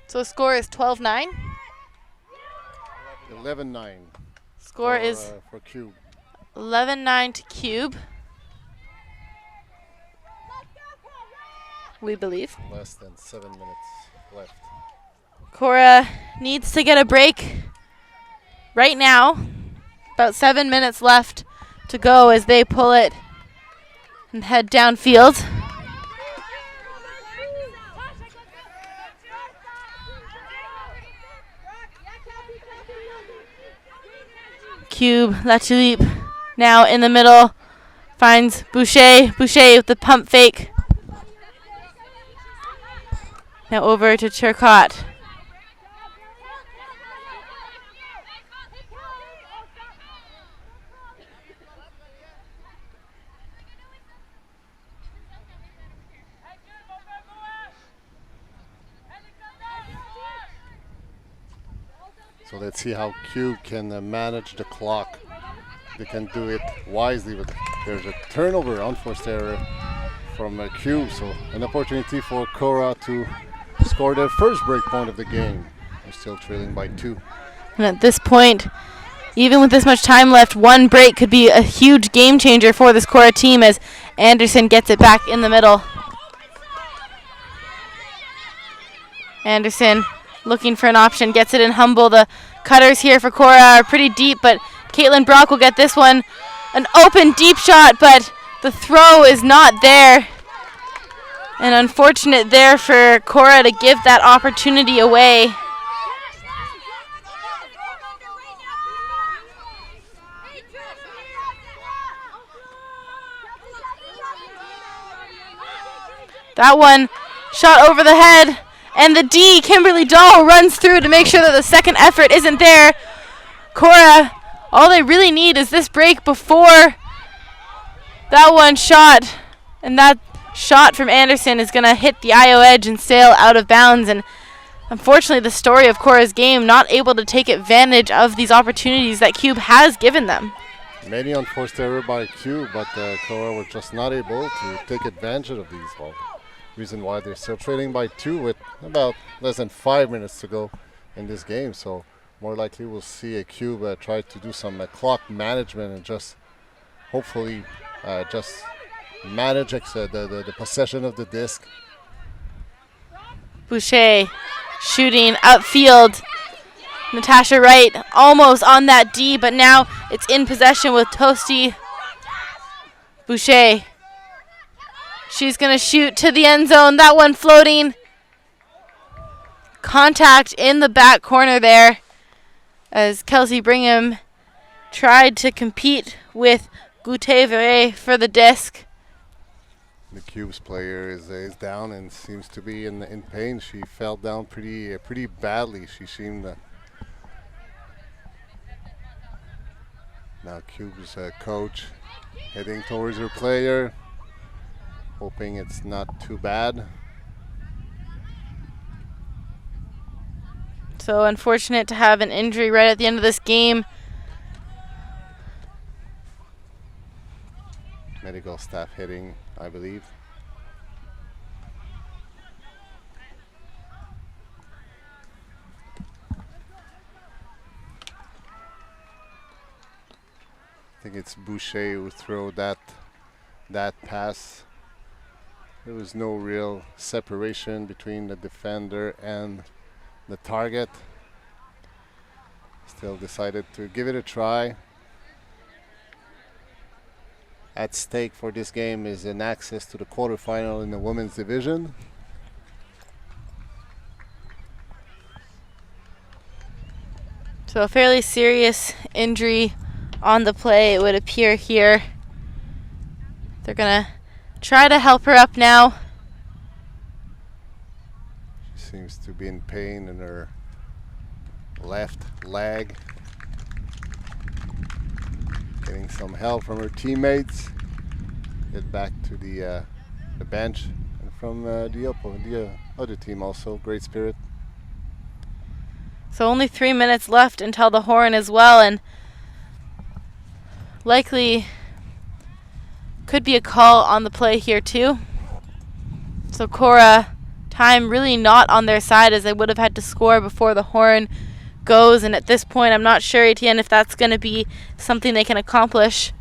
So the score is 12-9. 11-9. Score is for QUB. 11-9 to QUB. We believe. Less than 7 minutes left. Korra needs to get a break right now. About 7 minutes left to go as they pull it and head downfield. QUB, Latulippe now in the middle, finds Boucher. Boucher with the pump fake. Now over to Turcotte. So let's see how QUB can manage the clock. They can do it wisely, but there's a turnover, unforced error from QUB. So an opportunity for Korra to score their first break point of the game. They're still trailing by 2. And at this point, even with this much time left, one break could be a huge game changer for this Korra team as Anderson gets it back in the middle. Anderson looking for an option, gets it in Humble. The cutters here for Korra are pretty deep, but Caitlin Brock will get this one. An open deep shot, but the throw is not there. And unfortunate there for Korra to give that opportunity away. That one shot over the head. And the D, Kimberly Dahl, runs through to make sure that the second effort isn't there. Korra, all they really need is this break before that one shot. And that shot from Anderson is going to hit the IO edge and sail out of bounds. And unfortunately, the story of Korra's game, not able to take advantage of these opportunities that QUB has given them. Many unforced error by QUB, but Korra were just not able to take advantage of these balls. Reason why they're still trailing by 2 with about less than 5 minutes to go in this game. So more likely we'll see a QUB try to do some clock management and just hopefully just manage the possession of the disc. Boucher shooting upfield. Natasha Wright almost on that D, but now it's in possession with Toasty. Boucher. She's going to shoot to the end zone. That one floating. Contact in the back corner there as Kelsey Brigham tried to compete with Gutevere for the disc. The QUB's player is down and seems to be in pain. She fell down pretty badly. She seemed now QUB's coach heading towards her player, hoping it's not too bad. So unfortunate to have an injury right at the end of this game. Medical staff hitting, I believe. I think it's Boucher who threw that pass. There was no real separation between the defender and the target. Still decided to give it a try. At stake for this game is an access to the quarterfinal in the women's division. So a fairly serious injury on the play, it would appear here. They're going to try to help her up now. She seems to be in pain in her left leg. Getting some help from her teammates. Get back to the bench, and from the other team also. Great Spirit. So only 3 minutes left until the horn as well, and likely could be a call on the play here too. So Korra time really not on their side, as they would have had to score before the horn goes. And at this point, I'm not sure, Etienne, if that's going to be something they can accomplish.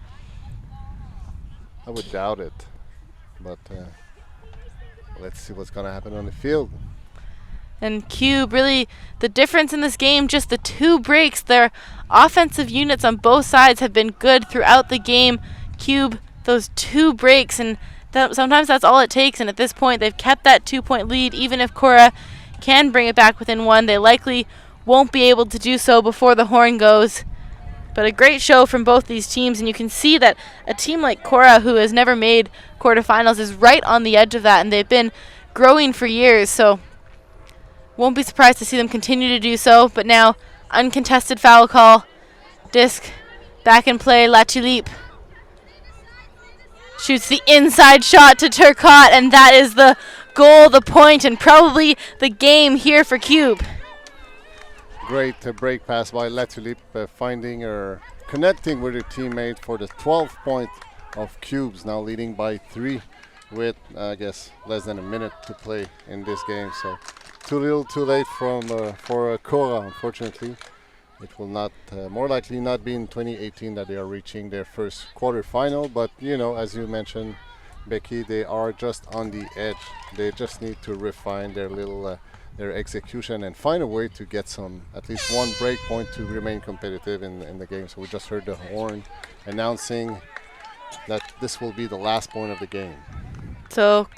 I would doubt it, but let's see what's going to happen on the field. And QUB, really the difference in this game, just the 2 breaks. Their offensive units on both sides have been good throughout the game. QUB, those 2 breaks, and sometimes that's all it takes. And at this point, they've kept that 2-point lead. Even if Korra can bring it back within 1, they likely won't be able to do so before the horn goes. But a great show from both these teams, and you can see that a team like Korra, who has never made quarterfinals, is right on the edge of that, and they've been growing for years. So won't be surprised to see them continue to do so. But now, uncontested foul call. Disc back in play. Latulippe shoots the inside shot to Turcotte, and that is the goal, the point, and probably the game here for QUB. Great break pass by Latulippe, finding or connecting with her teammate for the 12th point of QUB's, now leading by 3 with, I guess, less than a minute to play in this game. So too little, too late for Korra, unfortunately. It will not, more likely not be in 2018 that they are reaching their first quarterfinal. But, you know, as you mentioned, Becky, they are just on the edge. They just need to refine their little their execution and find a way to get at least 1 break point to remain competitive in the game. So we just heard the horn announcing that this will be the last point of the game. So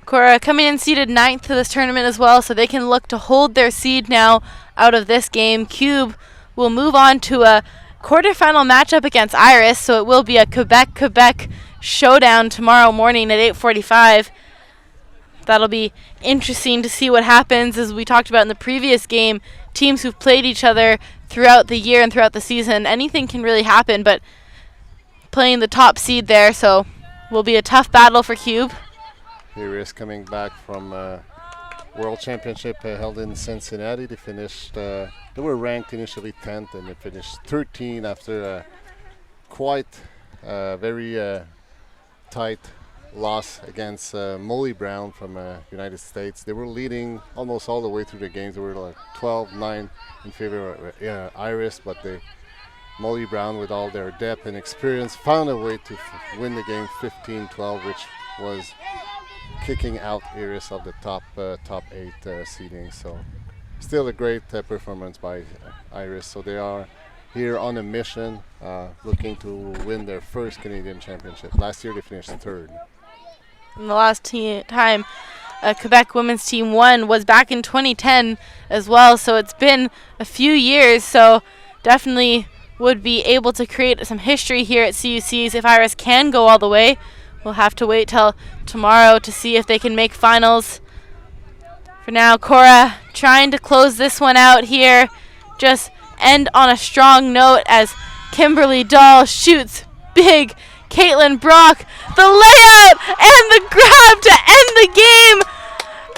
Korra coming in seeded 9th to this tournament as well, so they can look to hold their seed now out of this game. QUB will move on to a quarterfinal matchup against Iris, so it will be a Quebec showdown tomorrow morning at 8:45. That'll be interesting to see what happens. As we talked about in the previous game, teams who've played each other throughout the year and throughout the season, anything can really happen, but playing the top seed there, so will be a tough battle for QUB. Iris coming back from World Championship held in Cincinnati. They finished, they were ranked initially 10th, and they finished 13 after a quite very tight loss against Molly Brown from United States. They were leading almost all the way through the games. They were like 12-9 in favor of Iris, but Molly Brown, with all their depth and experience, found a way to win the game 15-12, which was kicking out Iris of the top 8 seeding. So still a great performance by Iris. So they are here on a mission, looking to win their first Canadian championship. Last year they finished 3rd. And the last time a Quebec women's team won was back in 2010 as well, so it's been a few years, so definitely would be able to create some history here at CUCs if Iris can go all the way. We'll have to wait till tomorrow to see if they can make finals. For now, Korra trying to close this one out here, just end on a strong note as Kimberly Dahl shoots big. Caitlin Brock, the layout and the grab to end the game.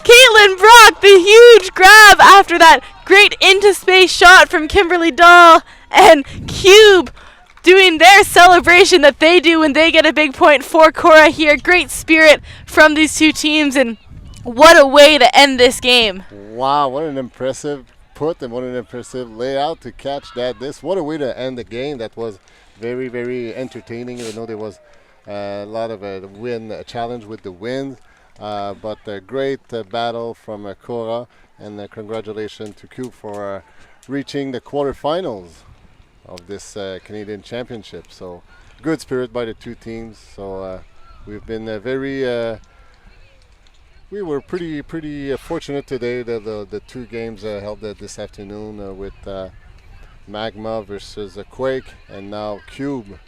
Caitlin Brock, the huge grab after that great into space shot from Kimberly Dahl, and QUB doing their celebration that they do when they get a big point for Korra here. Great spirit from these two teams, and what a way to end this game. Wow, what an impressive put and what an impressive layout to catch that. What a way to end the game. That was very, very entertaining. I know there was a lot of a challenge with the wind, but a great battle from Korra, and congratulations to QUB for reaching the quarterfinals of this Canadian Championship. So good spirit by the two teams. So we've been we were pretty fortunate today that the 2 games held this afternoon with Magma versus Quake, and now QUB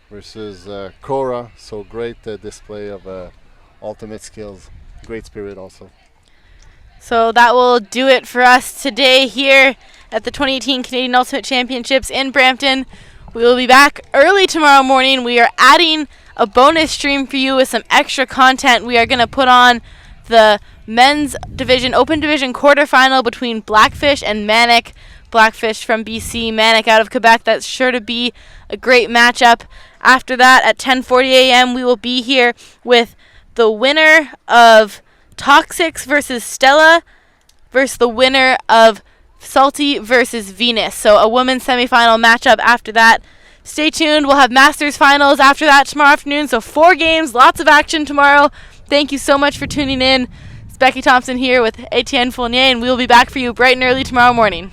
versus Korra. So great display of ultimate skills. Great spirit also. So that will do it for us today here at the 2018 Canadian Ultimate Championships in Brampton. We will be back early tomorrow morning. We are adding a bonus stream for you with some extra content. We are going to put on the men's division, open division quarterfinal between Blackfish and Manic. Blackfish from BC, Manic out of Quebec. That's sure to be a great matchup. After that, at 10:40 a.m., we will be here with the winner of Toxics versus Stella versus the winner of Salty versus Venus. So a women's semifinal matchup after that. Stay tuned. We'll have Masters finals after that tomorrow afternoon. So 4 games, lots of action tomorrow. Thank you so much for tuning in. It's Becky Thompson here with Etienne Fournier, and we will be back for you bright and early tomorrow morning.